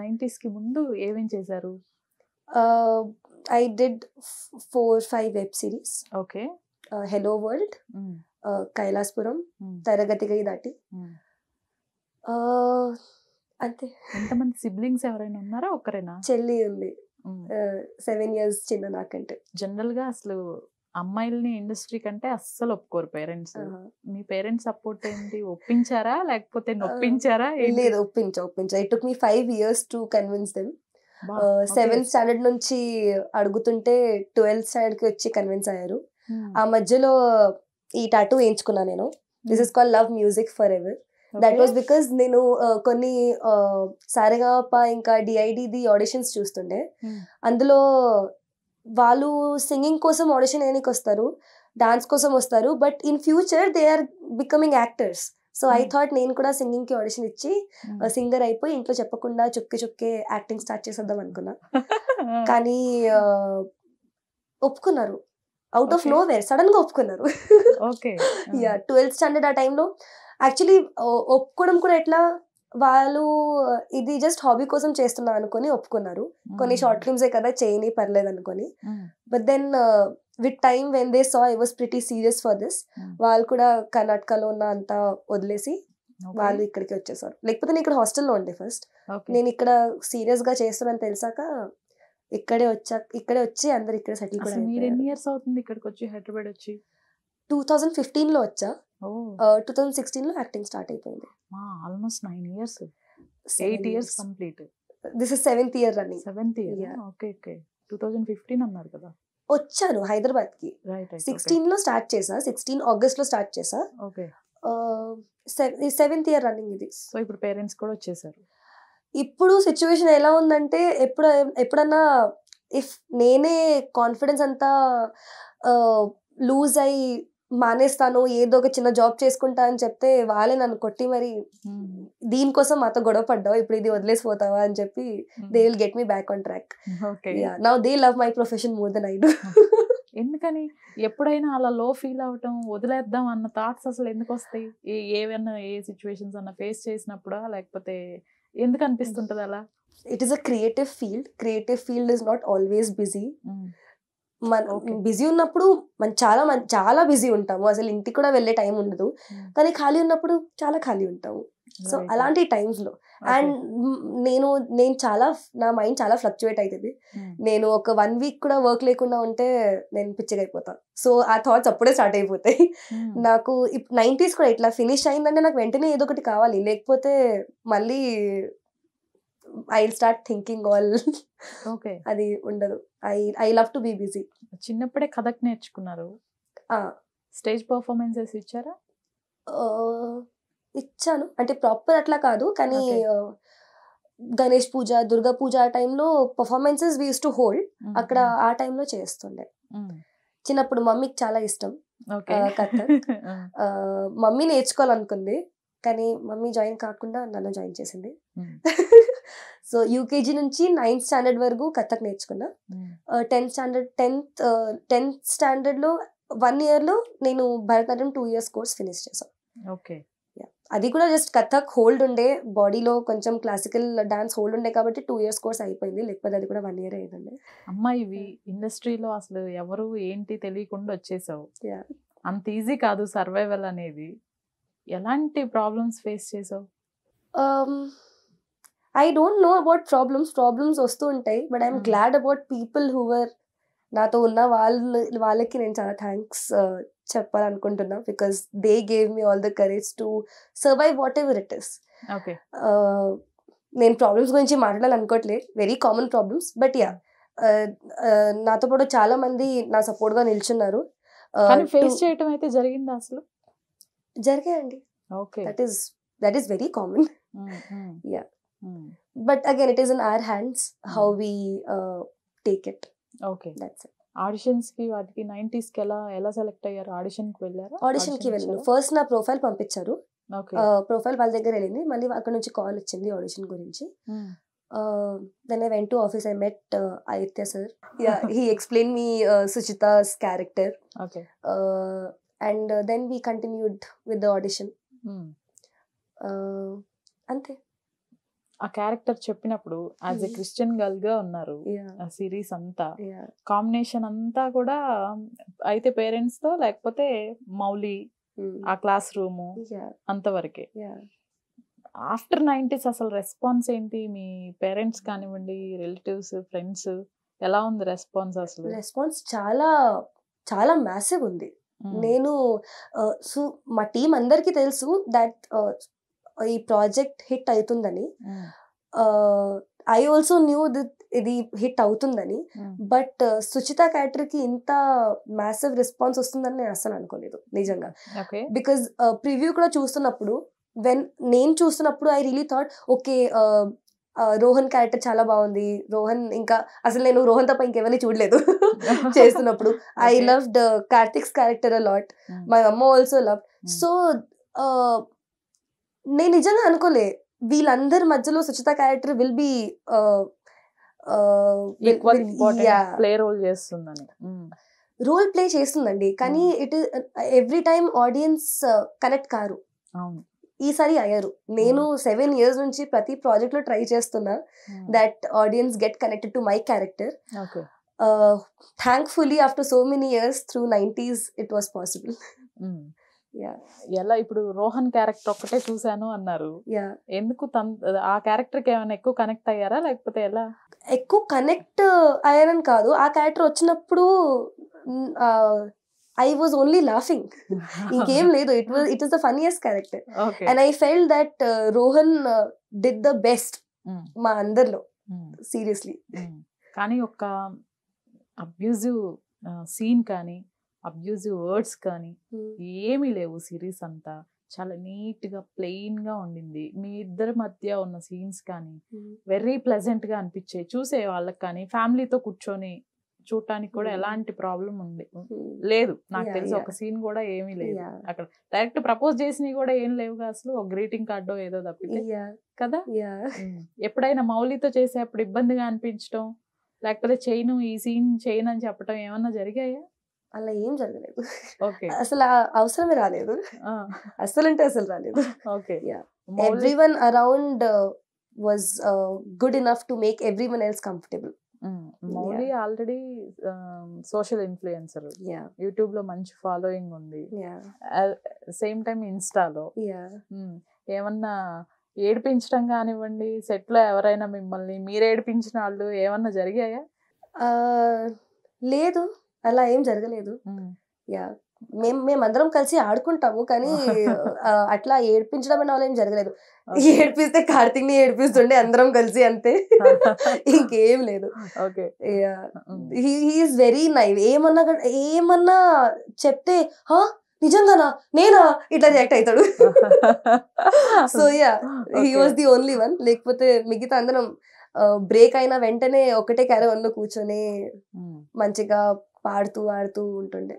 90s కి ముందు ఏమేం చేశారు? I did 4-5 web series. Okay. Hello World, Kailasapuram, తరగతి గది దాటి. అంతే. ఎంతమంది సిబ్లింగ్స్ ఎవరైనా ఉన్నారా? ఒక్కరేనా? చెల్లి ఉంది, 7 years చిన్న నాకంటే. జనరల్ గా అసలు అమ్మాయిల్ని ఇండస్ట్రీ కంటే అస్సలు ఒప్పుకోరు పేరెంట్స్. మీ పేరెంట్స్ సపోర్ట్ ఏంటి? ఒప్పించారా లేకపోతే నొప్పించారా? లేదు, ఒప్పించా. It took me 5 years to convince them. 7th standard నుంచి అడుగుతుంటే 12th standard కి వచ్చి కన్విన్స్ అయ్యారు. ఆ మధ్యలో ఈ టాటూ వేయించుకున్నా నేను. This is called love music for ever. That was because నేను కొన్ని సారెగామప ఇంకా డిఐడిది ఆడిషన్స్ చూస్తుండే. అందులో వాళ్ళు సింగింగ్ కోసం ఆడిషన్ వేయడానికి వస్తారు, డాన్స్ కోసం వస్తారు, but in future they are becoming actors. So I thought నేను కూడా సింగింగ్ కి ఆడిషన్ ఇచ్చి సింగర్ అయిపోయి ఇంట్లో చెప్పకుండా చుక్కే యాక్టింగ్ స్టార్ట్ చేసేద్దాం అనుకున్నా. కానీ ఒప్పుకున్నారు, out of know where sudden గా ఒప్పుకున్నారు. 12th స్టాండర్డ్ ఆ టైంలో యాక్చువల్లీ ఒప్పుకోవడం కూడా ఎట్లా, వాళ్ళు ఇది జస్ట్ హాబీ కోసం చేస్తున్నా అనుకొని ఒప్పుకున్నారు. కొన్ని షార్ట్ ఫిల్మ్సే కదా, చేయని పర్లేదు అనుకొని. But then with time when they saw I was pretty serious for this, వాళ్ళు కూడా కర్ణాటకలో ఉన్న అంతా వదిలేసి వాళ్ళు ఇక్కడికి వచ్చేసారు. లేకపోతే నేను ఇక్కడ హాస్టల్లో ఉండే ఫస్ట్. నేను ఇక్కడ సీరియస్ గా చేస్తున్నాను తెలిసాక ఇక్కడే వచ్చి అందరు ఇక్కడ సెటిల్ కూడా. మీరు ఎన్ని ఇయర్స్ అవుతుంది ఇక్కడికి వచ్చి, హైదరాబాద్ వచ్చి? 2015 లో వచ్చా. 2016 లో యాక్టింగ్ స్టార్ట్ అయిపోయింది. Almost 9 years, 8 years complete. This is 7th year running. 7th year. Okay. 2015 అన్నారు కదా. వచ్చాను హైదరాబాద్ కి. 16 లో స్టార్ట్ చేసా, 16 ఆగస్ట్ లో స్టార్ట్ చేసా. ఓకే. 7th year రన్నింగ్ ఇది. సో ఇప్పుడు పేరెంట్స్ కూడా వచ్చేసారు. ఇప్పుడు సిచ్యువేషన్ ఎలా ఉందంటే, ఎప్పుడన్నా ఇఫ్ నేనే కాన్ఫిడెన్స్ అంతా లూజ్ అయ్యి మానేస్తాను, ఏదో ఒక చిన్న జాబ్ చేసుకుంటా అని చెప్తే వాళ్ళే నన్ను కొట్టి మరి దీనికోసం మాతో గొడవ పడ్డావు, ఇప్పుడు ఇది వదిలేసిపోతావా అని చెప్పి they will get me back on track. Now they love my profession more than I do. ఎందుకని ఎప్పుడైనా అలా లో ఫీల్ అవటం, వదిలేద్దాం అన్న థాట్స్ అసలు ఎందుకు వస్తాయి? ఏవైనా ఏ సిచ్యువేషన్స్ అన్న ఫేస్ చేసినప్పుడా, లేకపోతే ఎందుకు అనిపిస్తుంటది అలా? It is a creative field is not always busy. Busy ఉన్నప్పుడు మనం చాలా బిజీ ఉంటాము, అసలు ఇంటికి కూడా వెళ్ళే టైం ఉండదు. కానీ ఖాళీ ఉన్నప్పుడు చాలా ఖాళీ ఉంటాము. సో అలాంటి టైమ్స్ లో అండ్ నేను నా మైండ్ చాలా ఫ్లక్చువేట్ అవుతుంది. నేను ఒక 1 week కూడా వర్క్ లేకుండా ఉంటే నేను పిచ్చిగా అయిపోతా. సో ఆ థాట్స్ అప్పుడే స్టార్ట్ అయిపోతాయి నాకు. 90s కూడా ఇట్లా ఫినిష్ అయిందంటే నాకు వెంటనే ఏదో ఒకటి కావాలి, లేకపోతే మళ్ళీ I will start thinking all. Okay. అది ఉండదు. I love to be busy. చిన్నప్పుడే కథక్ నేర్చుకున్నారు. స్టేజ్ పర్ఫార్మెన్సెస్ ఇచ్చారా? ఇచ్చాను, అంటే ప్రాపర్ అట్లా కాదు, కానీ గణేష్ పూజ, దుర్గా పూజ ఆ టైంలో performances we use to hold. అక్కడ ఆ టైంలో చేస్తుండే. చిన్నప్పుడు మమ్మీకి చాలా ఇష్టం కథక్. మమ్మీ నేర్చుకోవాలనుకుంది, కానీ మమ్మీ జాయిన్ కాకుండా నన్ను జాయిన్ చేసింది. సో యూకేజీ నుంచి 9th స్టాండర్డ్ వరకు కథక్ నేర్చుకున్నా. 10th స్టాండర్డ్ లో 1 year లో నేను భరతనాట్యం 2 years కోర్స్ ఫినిష్ చేశాను. ఓకే. అది కూడా జస్ట్ కథక్ హోల్డ్ ఉండే, బాడీలో కొంచెం క్లాసికల్ డాన్స్ హోల్డ్ ఉండే కాబట్టి 2 years కోర్స్ అయిపోయింది, లేకపోతే అది కూడా 1 year అయ్యిందండి. అమ్మాయివి ఇండస్ట్రీలో అసలు ఎవరు ఏంటి తెలియకుండా వచ్చేసావు. అంత ఈజీ కాదు సర్వైవల్ అనేది. ఎలాంటి ప్రాబ్లమ్స్ ఫేస్ చేసావు? I don't know about problems వస్తూ ఉంటాయి, but I'm glad about people who were నాతో ఉన్న వాళ్ళకి నేను చాలా థ్యాంక్స్ చెప్పాలనుకుంటున్నా. Because they gave me all the courage to survive whatever it is. నేను ప్రాబ్లమ్స్ గురించి మాట్లాడాలనుకోవట్లేదు, వెరీ కామన్ ప్రాబ్లమ్స్. బట్ నాతో పాటు చాలా మంది నా సపోర్ట్ గా నిల్చున్నారు. ఫేస్ చేయటం అయితే జరిగిందా? అసలు జరిగాయండి. That is very common. But again, it is in our hands how we take it. Okay, that's it. Auditions కి వాటికి 90s కి ఎలా సెలెక్ట్ అయ్యారు? ఆడిషన్ కి వెళ్ళారా? ఆడిషన్ కి వెళ్ళాను. ఫస్ట్ నా ప్రొఫైల్ పంపించారు. ప్రొఫైల్ వాళ్ళ దగ్గర వెళ్ళింది, మళ్ళీ అక్కడ నుంచి కాల్ వచ్చింది ఆడిషన్ గురించి. Then I went to office. I met Aditya sir. He explained me Suchita's character. Okay. And then we continued with the audition. Ante. ఆ క్యారెక్టర్ చెప్పినప్పుడు యాజ్ ఎ క్రిస్టియన్ గర్ల్ గా ఉన్నారు ఆ సిరీస్ అంతా, combination అంతా కూడా అయితే పేరెంట్స్ తో లేకపోతే మౌలి ఆ క్లాస్ రూమ్ అంతవరకే. ఆఫ్టర్ 90s అసలు రెస్పాన్స్ ఏంటి మీ పేరెంట్స్ కానివ్వండి, రిలేటివ్స్, ఫ్రెండ్స్, ఎలా ఉంది రెస్పాన్స్? అసలు రెస్పాన్స్ చాలా చాలా మ్యాసివ్ ఉంది. నేను మా టీం అందరికీ తెలుసు దట్ ఈ ప్రాజెక్ట్ హిట్ అవుతుందని. ఐ ఆల్సో న్యూ దిట్ ఇది హిట్ అవుతుందని. బట్ సుచిత క్యారెక్టర్ కి ఇంత మ్యాసివ్ రెస్పాన్స్ వస్తుందని నేను అస్సలు అనుకోలేదు నిజంగా. బికాజ్ ప్రివ్యూ కూడా చూస్తున్నప్పుడు నేను చూస్తున్నప్పుడు I really thought okay Rohan character చాలా బాగుంది, రోహన్ ఇంకా అసలు నేను రోహన్ తప్ప ఇంకెవరిని చూడలేదు చేస్తున్నప్పుడు. I loved Karthik's character a lot, my అమ్మ ఆల్సో లవ్. సో నేను నిజంగా అనుకోలే వీళ్ళందరి మధ్యలో Suchitha character will be role play చేస్తుందండి. కానీ it every time audience connect కారు. ఈసారి అయ్యారు. నేను 7 years నుంచి ప్రతి ప్రాజెక్ట్ లో ట్రై చేస్తున్నా that audience get connected to my character. Thankfully after so many years through 90s it was possible. ఎలా ఇప్పుడు రోహన్ క్యారెక్టర్ ఒక్కటే చూసాను అన్నారు, ఎందుకు ఆ క్యారెక్టర్ కి ఏమైనా ఎక్కువ కనెక్ట్ అయ్యారా లేకపోతే ఎలా? ఎక్కువ కనెక్ట్ అయ్యారని కాదు, ఆ క్యారెక్టర్ వచ్చినప్పుడు I was only laughing. ఇంకేం లేదు. It was the funniest character. And I felt that Rohan did the best మా అందరిలో సీరియస్లీ. కానీ ఒక అబ్యూజివ్ సీన్ కానీ అబ్యూజివ్ వర్డ్స్ కానీ ఏమీ లేవు. సిరీస్ అంతా చాలా నీట్ గా ప్లెయిన్ గా ఉండింది. మీ ఇద్దరి మధ్య ఉన్న సీన్స్ కానీ వెరీ ప్లెజెంట్ గా అనిపించాయి చూసే వాళ్ళకి. కానీ ఫ్యామిలీతో కూర్చొని చూడటానికి కూడా ఎలాంటి ప్రాబ్లం లేదు నాకు తెలిసి. ఒక సీన్ కూడా ఏమీ లేదు అక్కడ. డైరెక్ట్ ప్రపోజ్ చేసినవి కూడా ఏం లేవుగా అసలు. ఒక గ్రీటింగ్ కార్డో ఏదో తప్పితే కదా. ఎప్పుడైనా మౌలితో చేసేప్పుడు ఇబ్బందిగా అనిపించడం లేకపోతే చేయను ఈ సీన్ చేయను అని చెప్పడం ఏమన్నా జరిగాయా? అలా ఏం జరగలేదు. అసలు అవసరమే రాలేదు. అసలు అంటే అసలు రాలేదు. Everyone around was good enough to make everyone else comfortable. Mouli already social influencer, YouTube లో మంచి ఫాలోయింగ్ ఉంది, సేమ్ టైం ఇన్స్టాలో. ఏమన్నా ఏడిపించడం కానివ్వండి, సెట్ లో ఎవరైనా మిమ్మల్ని మీరు ఏడిపించిన వాళ్ళు ఏమన్నా జరిగాయా? లేదు, అలా ఏం జరగలేదు. మేమందరం కలిసి ఆడుకుంటాము కానీ అట్లా ఏడిపించడం అనే వాళ్ళు ఏం జరగలేదు. ఏడిపిస్తే కార్తిక్ ని ఏడిపిస్తుండే అందరం కలిసి, అంతే. ఇంకేం లేదు. He's very naive. ఏమన్నా చెప్తే నిజంగానా నేనా ఇట్లా రియాక్ట్ అవుతాడు. So he was the only one. లేకపోతే మిగతా అందరం బ్రేక్ అయిన వెంటనే ఒకటే క్యారవన్ లో కూర్చొని మంచిగా పాడుతూ ఆడుతూ ఉంటుండే.